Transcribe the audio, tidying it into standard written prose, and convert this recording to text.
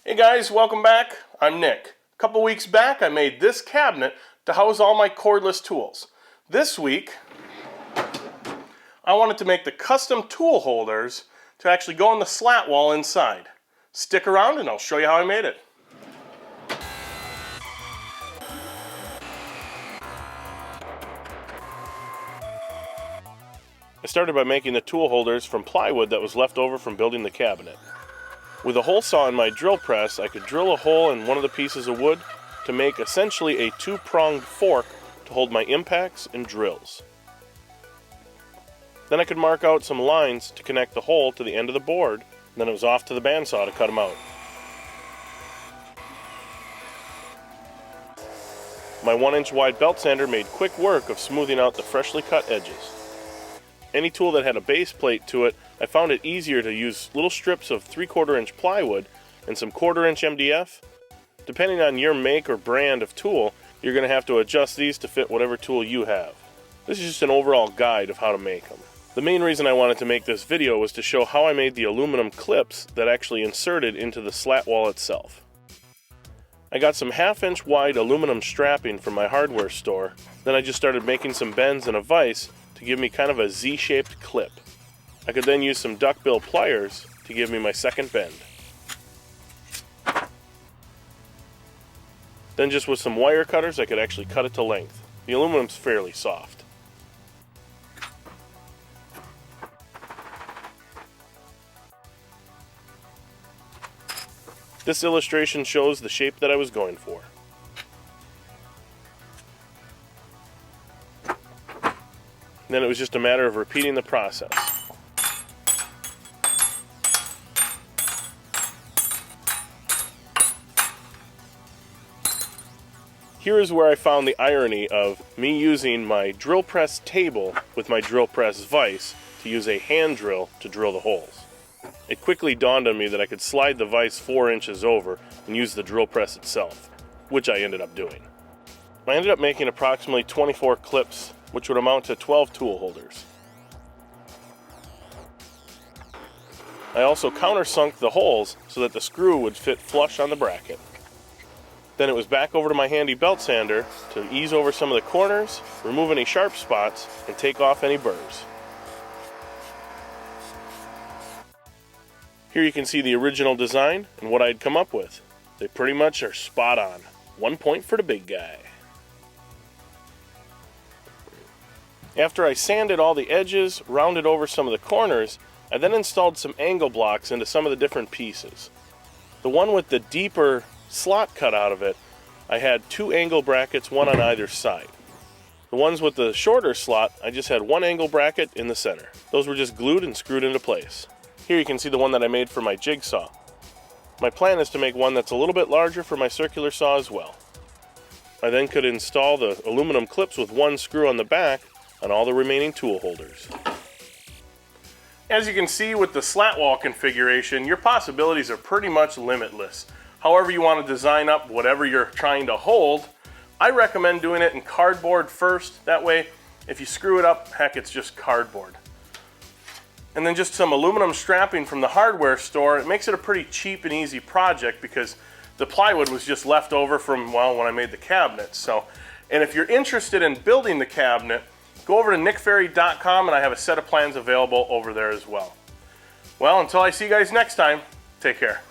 Hey guys, welcome back. I'm Nick. A couple weeks back I made this cabinet to house all my cordless tools. This week I wanted to make the custom tool holders to actually go on the slat wall inside. Stick around and I'll show you how I made it. I started by making the tool holders from plywood that was left over from building the cabinet. With a hole saw in my drill press, I could drill a hole in one of the pieces of wood to make essentially a two-pronged fork to hold my impacts and drills. Then I could mark out some lines to connect the hole to the end of the board, and then it was off to the bandsaw to cut them out. My 1-inch wide belt sander made quick work of smoothing out the freshly cut edges. Any tool that had a base plate to it, I found it easier to use little strips of 3/4 inch plywood and some 1/4 inch MDF. Depending on your make or brand of tool, you're going to have to adjust these to fit whatever tool you have. This is just an overall guide of how to make them. The main reason I wanted to make this video was to show how I made the aluminum clips that actually inserted into the slat wall itself. I got some 1/2 inch wide aluminum strapping from my hardware store, then I just started making some bends and a vise to give me kind of a Z-shaped clip. I could then use some duckbill pliers to give me my second bend. Then just with some wire cutters I could actually cut it to length. The aluminum's fairly soft. This illustration shows the shape that I was going for. Then it was just a matter of repeating the process. Here is where I found the irony of me using my drill press table with my drill press vise to use a hand drill to drill the holes. It quickly dawned on me that I could slide the vise 4 inches over and use the drill press itself, which I ended up doing. I ended up making approximately 24 clips, which would amount to 12 tool holders. I also countersunk the holes so that the screw would fit flush on the bracket. Then it was back over to my handy belt sander to ease over some of the corners, remove any sharp spots, and take off any burrs. Here you can see the original design and what I'd come up with. They pretty much are spot on. 1 point for the big guy. After I sanded all the edges, rounded over some of the corners, I then installed some angle blocks into some of the different pieces. The one with the deeper slot cut out of it, I had 2 angle brackets, one on either side. The ones with the shorter slot, I just had 1 angle bracket in the center. Those were just glued and screwed into place. Here you can see the one that I made for my jigsaw. My plan is to make one that's a little bit larger for my circular saw as well. I then could install the aluminum clips with 1 screw on the back on all the remaining tool holders. As you can see with the slat wall configuration, your possibilities are pretty much limitless. However you want to design up whatever you're trying to hold, I recommend doing it in cardboard first. That way, if you screw it up, heck, it's just cardboard. And then just some aluminum strapping from the hardware store. It makes it a pretty cheap and easy project because the plywood was just left over from, well, when I made the cabinet. And if you're interested in building the cabinet, go over to nickferry.com and I have a set of plans available over there as well. Well, until I see you guys next time, take care.